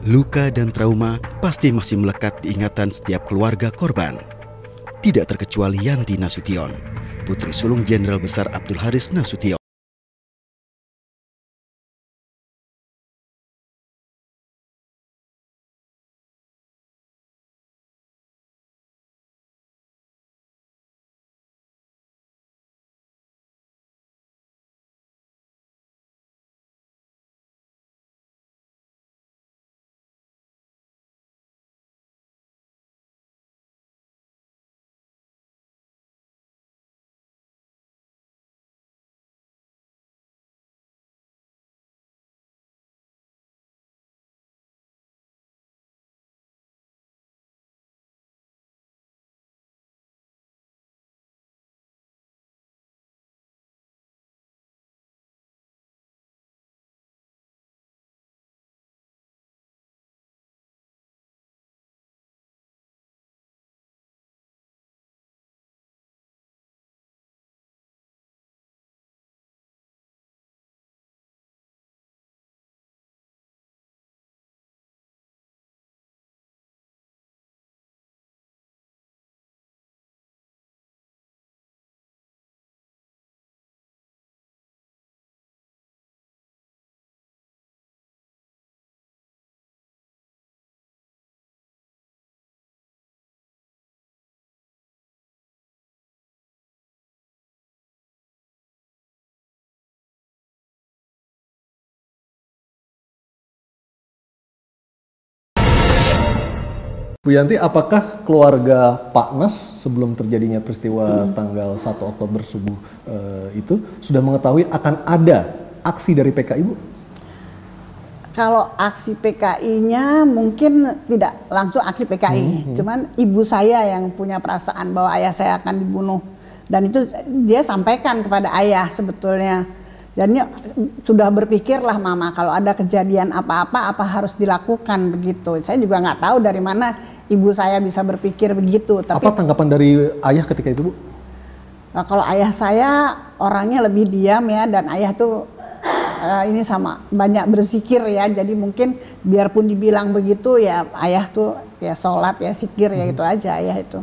Luka dan trauma pasti masih melekat di ingatan setiap keluarga korban. Tidak terkecuali Yanti Nasution, putri sulung Jenderal Besar Abdul Haris Nasution. Bu Yanti, apakah keluarga Pak Nas sebelum terjadinya peristiwa tanggal 1 Oktober subuh itu sudah mengetahui akan ada aksi dari PKI, Bu? Kalau aksi PKI-nya mungkin tidak langsung aksi PKI, cuman ibu saya yang punya perasaan bahwa ayah saya akan dibunuh. Dan itu dia sampaikan kepada ayah sebetulnya. Dan sudah berpikirlah mama kalau ada kejadian apa-apa apa harus dilakukan begitu. Saya juga nggak tahu dari mana ibu saya bisa berpikir begitu. Tapi apa tanggapan dari ayah ketika itu, Bu? Nah, kalau ayah saya orangnya lebih diam ya, dan ayah tuh ini sama banyak berzikir ya. Jadi mungkin biarpun dibilang begitu ya ayah tuh ya sholat ya zikir ya itu aja ayah itu.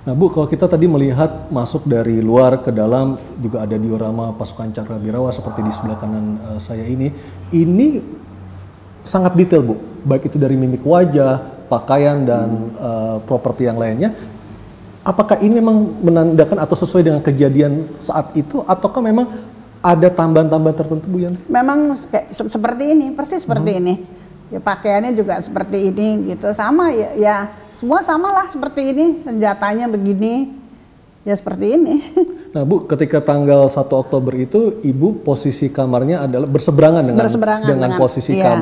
Nah Bu, kalau kita tadi melihat masuk dari luar ke dalam, juga ada diorama pasukan Cakrabirawa seperti di sebelah kanan saya ini sangat detail, Bu. Baik itu dari mimik wajah, pakaian, dan properti yang lainnya. Apakah ini memang menandakan atau sesuai dengan kejadian saat itu, ataukah memang ada tambahan-tambahan tertentu, Bu Yanti? Memang seperti ini, persis seperti ini. Ya, pakaiannya juga seperti ini gitu, sama ya semua samalah seperti ini, senjatanya begini ya seperti ini. Nah Bu, ketika tanggal 1 Oktober itu Ibu posisi kamarnya adalah berseberangan dengan posisi iya,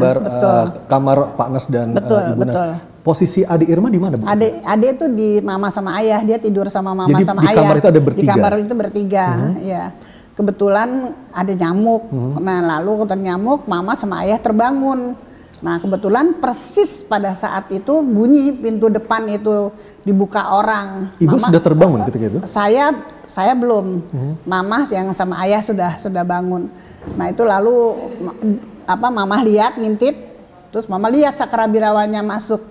kamar Pak Nas dan Ibu Nas. Posisi adik Irma di mana, Bu? Adik itu di mama sama ayah, dia tidur sama mama. Jadi sama di ayah. Kamar itu ada bertiga. Di kamar itu bertiga, ya. Kebetulan ada nyamuk. Nah lalu nyamuk, mama sama ayah terbangun. Nah kebetulan persis pada saat itu bunyi pintu depan itu dibuka orang. Ibu Mama, sudah terbangun ketika itu? Saya belum. Mama yang sama ayah sudah bangun. Nah itu lalu mama lihat ngintip, terus mama lihat Cakrabirawanya masuk.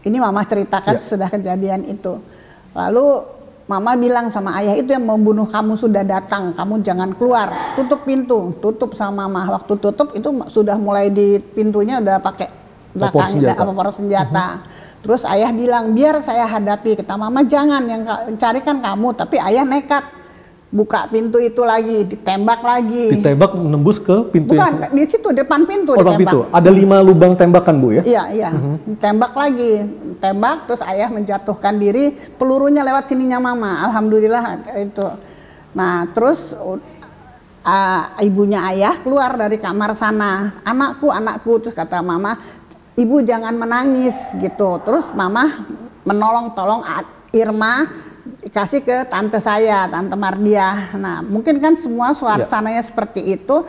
Ini mama ceritakan sudah kejadian itu. Lalu mama bilang sama ayah, itu yang membunuh kamu sudah datang, kamu jangan keluar, tutup pintu, tutup sama mama. Waktu tutup itu sudah mulai di pintunya udah pakai popor senjata. Terus ayah bilang, biar saya hadapi. Kata mama, jangan, yang carikan kamu. Tapi ayah nekat buka pintu itu lagi, ditembak lagi. Ditembak menembus ke pintu? Bukan, di situ depan pintu ditembak. Pintu. Ada 5 lubang tembakan, Bu ya? Iya. Tembak lagi, tembak, terus ayah menjatuhkan diri, pelurunya lewat sininya mama. Alhamdulillah itu. Nah terus ibunya ayah keluar dari kamar sana, anakku, terus kata mama, ibu jangan menangis gitu. Terus mama tolong Irma kasih ke tante saya, tante Mardiah. Nah mungkin kan semua suasananya seperti itu.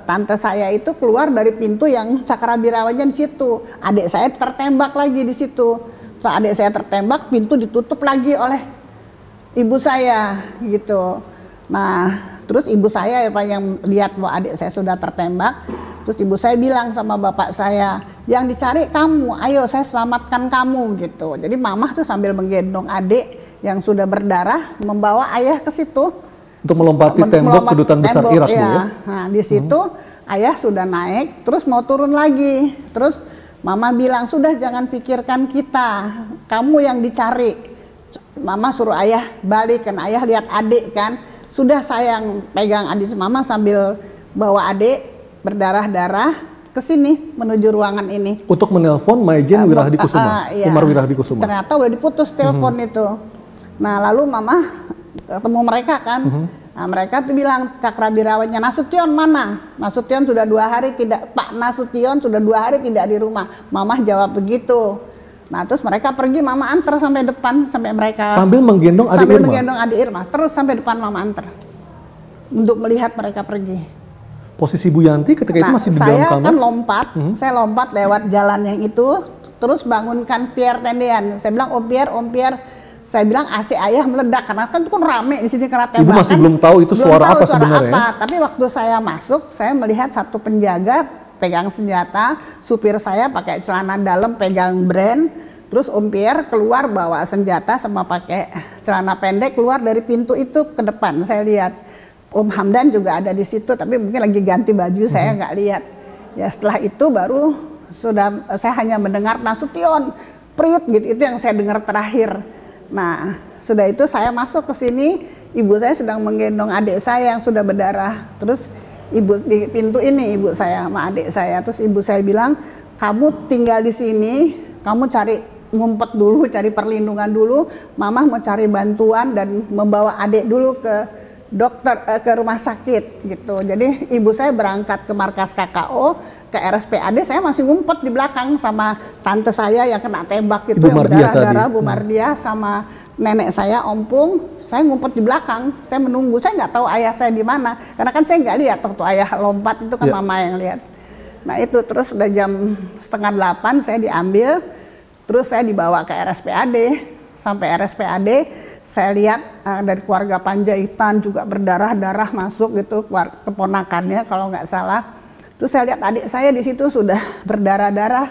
Tante saya itu keluar dari pintu yang Cakrabirawanya di situ. Adik saya tertembak lagi di situ. Setelah adik saya tertembak, pintu ditutup lagi oleh ibu saya gitu. Nah terus ibu saya yang lihat bahwa adik saya sudah tertembak, Terus ibu saya bilang sama bapak saya, yang dicari kamu, ayo saya selamatkan kamu gitu. Jadi mama tuh sambil menggendong adik yang sudah berdarah, membawa ayah ke situ. Untuk melompati tembok kedutaan besar Irak Bu ya. Nah di situ ayah sudah naik, terus mau turun lagi. Terus mama bilang, sudah jangan pikirkan kita, kamu yang dicari. Mama suruh ayah balik, kan ayah lihat adik kan. Sudah sayang pegang adik mama sambil bawa adik berdarah-darah ke sini menuju ruangan ini. Untuk menelpon Maijen Wirahadi Kusuma, iya. Umar Wirahadi Kusuma. Ternyata udah diputus telepon itu. Nah lalu mama ketemu mereka kan. Nah, mereka tuh bilang Cakrabirawanya, Nasution mana? Nasution sudah 2 hari tidak, Pak Nasution sudah 2 hari tidak di rumah. Mama jawab begitu. Nah terus mereka pergi, mama antar sampai depan, sampai mereka sambil menggendong adik sambil Irma. menggendong adik Irma, terus sampai depan mama antar untuk melihat mereka pergi. Posisi Bu Yanti ketika itu masih di dalam kamar. Saya kan lompat, saya lompat lewat jalan yang itu, terus bangunkan Pierre tendean. Saya bilang, Om Pierre, saya bilang AC ayah meledak karena kan itu kan rame di sini karena tembakan. Ibu masih belum tahu itu suara apa sebenarnya. Apa. Tapi waktu saya masuk, saya melihat satu penjaga pegang senjata, supir saya pakai celana dalam pegang brand, terus Om Pierre keluar bawa senjata sama pakai celana pendek keluar dari pintu itu ke depan. Saya lihat. Om Hamdan juga ada di situ, tapi mungkin lagi ganti baju, saya nggak lihat. Ya setelah itu baru saya hanya mendengar Nasution, Prit gitu, itu yang saya dengar terakhir. Nah sudah itu saya masuk ke sini, ibu saya sedang menggendong adik saya yang sudah berdarah. Terus ibu di pintu ini ibu saya sama adik saya, terus ibu saya bilang, kamu tinggal di sini, kamu cari ngumpet dulu, cari perlindungan dulu, mama mau cari bantuan dan membawa adik dulu ke dokter ke rumah sakit gitu. Jadi ibu saya berangkat ke markas KKO, ke RSPAD, saya masih ngumpet di belakang sama tante saya yang kena tembak itu, yang berdarah-darah, Bu Mardia, sama nenek saya Ompung. Saya ngumpet di belakang, saya menunggu, saya nggak tahu ayah saya di mana, karena kan saya nggak lihat waktu ayah lompat itu kan mama yang lihat. Nah itu terus udah jam 7:30 saya diambil, terus saya dibawa ke RSPAD. Sampai RSPAD saya lihat dari keluarga Panjaitan juga berdarah-darah masuk gitu, keponakannya kalau nggak salah. Terus saya lihat adik saya di situ sudah berdarah-darah.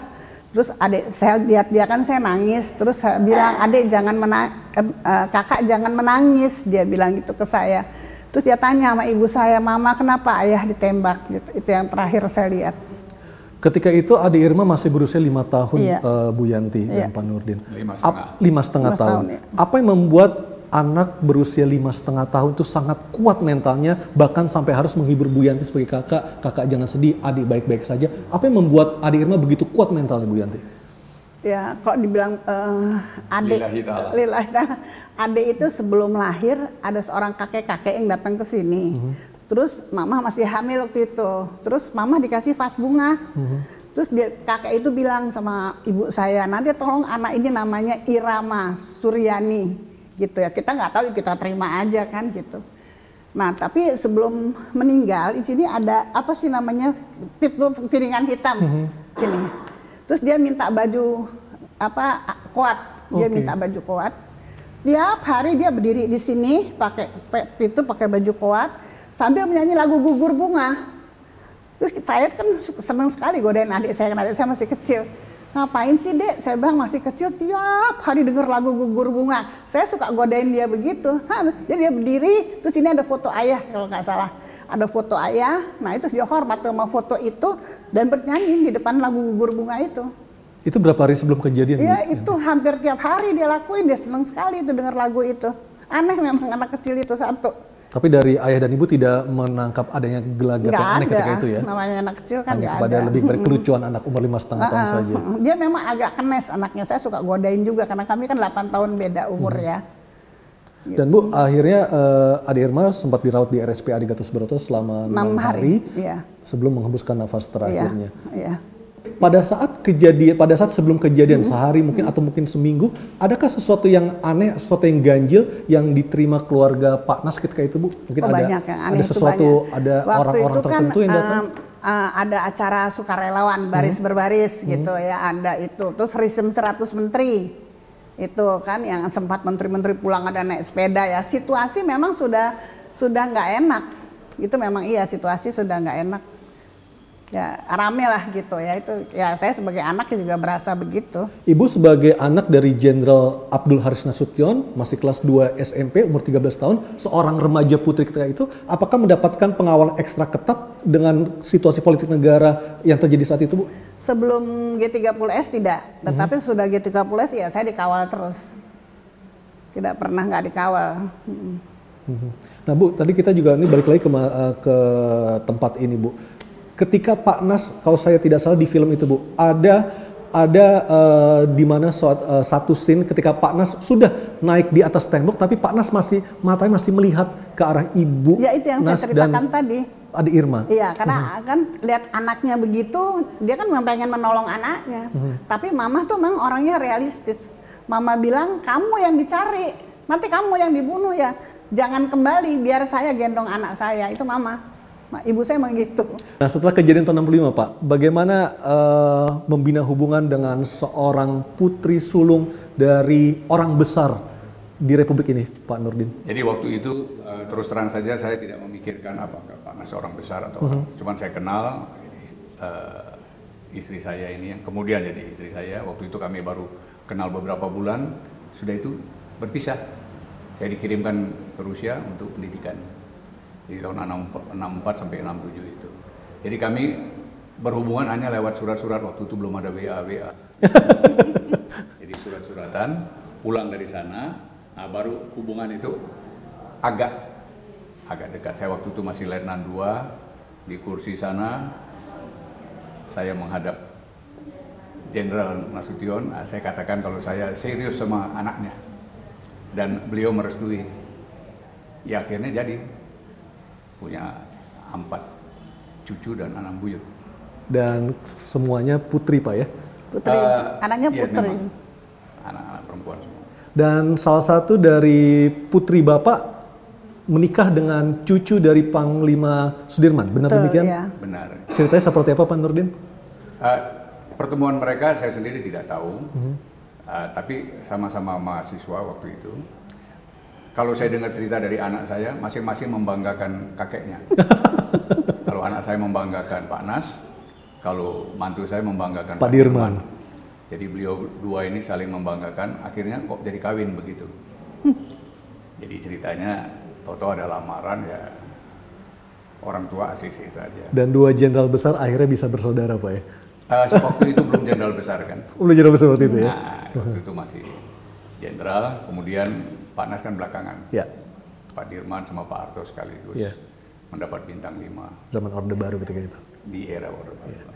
Terus adik saya lihat dia kan, saya nangis. Terus saya bilang, adik jangan kakak jangan menangis, dia bilang gitu ke saya. Terus dia tanya sama ibu saya, mama kenapa ayah ditembak? Gitu. Itu yang terakhir saya lihat. Ketika itu adik Irma masih berusia 5 tahun, Bu Yanti dan Pak Nurdin. 5,5 tahun. Ya. Apa yang membuat anak berusia 5,5 tahun itu sangat kuat mentalnya, bahkan sampai harus menghibur Bu Yanti sebagai kakak jangan sedih, adik baik-baik saja. Apa yang membuat adik Irma begitu kuat mentalnya, Bu Yanti? Ya, kok dibilang adik, lillahi ta'ala. Adik itu sebelum lahir ada seorang kakek-kakek yang datang ke sini. Terus mama masih hamil waktu itu. Terus mama dikasih vas bunga. Terus kakek itu bilang sama ibu saya, nanti tolong anak ini namanya Irama Suryani. Gitu ya, kita nggak tahu, kita terima aja kan gitu. Nah tapi sebelum meninggal di sini ada apa sih namanya, piringan hitam sini. Terus dia minta baju koat, dia minta baju koat. Tiap hari dia berdiri di sini pakai baju koat sambil menyanyi lagu Gugur Bunga. Terus saya kan seneng sekali godain adik saya, karena adik saya masih kecil. Ngapain sih dek? Saya bilang masih kecil tiap hari denger lagu Gugur Bunga. Saya suka godain dia begitu. Jadi dia berdiri, terus ini ada foto ayah kalau nggak salah. Ada foto ayah, nah itu dia hormat sama foto itu dan bernyanyi di depan lagu Gugur Bunga itu. Itu berapa hari sebelum kejadian? Iya itu hampir tiap hari dia lakuin, dia seneng sekali itu denger lagu itu. Aneh memang anak kecil itu satu. Tapi dari ayah dan ibu tidak menangkap adanya gelagat yang aneh ketika itu ya? Namanya anak kecil kan nggak ada. Kepada lebih berkelucuan anak umur 5,5 tahun saja. Dia memang agak kenes anaknya, saya suka godain juga karena kami kan 8 tahun beda umur ya. Gitu. Dan Bu, akhirnya adik Irma sempat dirawat di RSPAD Gatot Subroto selama 6 hari sebelum menghembuskan nafas terakhirnya. Iya. Pada saat sebelum kejadian sehari mungkin atau mungkin seminggu, adakah sesuatu yang aneh, sesuatu yang ganjil yang diterima keluarga Pak Nas ketika itu, Bu? Mungkin banyak yang aneh, ada sesuatu, banyak. ada orang-orang tertentu yang datang? Ada acara sukarelawan baris berbaris gitu ya, ada itu. Terus risem 100 menteri itu kan yang sempat menteri-menteri pulang ada naik sepeda ya. Situasi memang sudah nggak enak. Itu memang iya, situasi sudah nggak enak. ya rame lah gitu ya. Itu ya saya sebagai anak juga berasa begitu. Ibu sebagai anak dari Jenderal Abdul Haris Nasution, masih kelas 2 SMP, umur 13 tahun, seorang remaja putri ketika itu, apakah mendapatkan pengawalan ekstra ketat dengan situasi politik negara yang terjadi saat itu, Bu? Sebelum G30S tidak, tetapi sudah G30S ya saya dikawal terus. Tidak pernah nggak dikawal. Nah Bu, tadi kita juga ini balik lagi ke tempat ini, Bu. Ketika Pak Nas, kalau saya tidak salah di film itu, Bu, ada di mana satu scene ketika Pak Nas sudah naik di atas tembok, tapi Pak Nas matanya masih melihat ke arah Ibu. Ya itu yang Nas saya ceritakan tadi. Adik Irma. Iya, karena kan lihat anaknya begitu, dia kan pengen menolong anaknya. Tapi Mama tuh memang orangnya realistis. Mama bilang, kamu yang dicari, nanti kamu yang dibunuh ya. Jangan kembali, biar saya gendong anak saya. Itu Mama. Ibu saya emang gitu. Nah setelah kejadian tahun 65 Pak, bagaimana membina hubungan dengan seorang putri sulung dari orang besar di Republik ini, Pak Nurdin? Jadi waktu itu terus terang saja saya tidak memikirkan apakah Pak Nas seorang besar atau cuman saya kenal istri saya ini yang kemudian jadi istri saya. Waktu itu kami baru kenal beberapa bulan, sudah itu berpisah. Saya dikirimkan ke Rusia untuk pendidikan. Di tahun 64 sampai 67 itu. Jadi kami berhubungan hanya lewat surat-surat, waktu itu belum ada WA. Jadi surat-suratan, pulang dari sana, nah baru hubungan itu agak dekat. Saya waktu itu masih Letnan 2, di kursi sana, saya menghadap Jenderal Nasution, nah, saya katakan kalau saya serius sama anaknya. Dan beliau merestui. Ya akhirnya jadi. Punya 4 cucu dan 6 buyut. Dan semuanya putri Pak ya? Putri, anaknya putri. Iya, anak-anak perempuan semua. Dan salah satu dari putri Bapak menikah dengan cucu dari Panglima Sudirman, benar demikian? Ya. Benar. Ceritanya seperti apa Pak Nurdin? Pertemuan mereka saya sendiri tidak tahu, tapi sama-sama mahasiswa waktu itu. Kalau saya dengar cerita dari anak saya, masing-masing membanggakan kakeknya. Kalau anak saya membanggakan Pak Nas, kalau mantu saya membanggakan Pak Dirman. Jadi beliau dua ini saling membanggakan, akhirnya kok jadi kawin begitu. Jadi ceritanya, toto ada lamaran ya, orang tua ACC saja. Dan 2 jenderal besar akhirnya bisa bersaudara Pak ya? Waktu itu belum jenderal besar kan? Belum jenderal besar waktu itu ya? Nah, waktu itu masih jenderal, kemudian Pak Nas kan belakangan. Ya. Pak Dirman sama Pak Harto sekaligus mendapat bintang 5. Zaman Orde Baru ketika itu. Di era Orde Baru. Ya.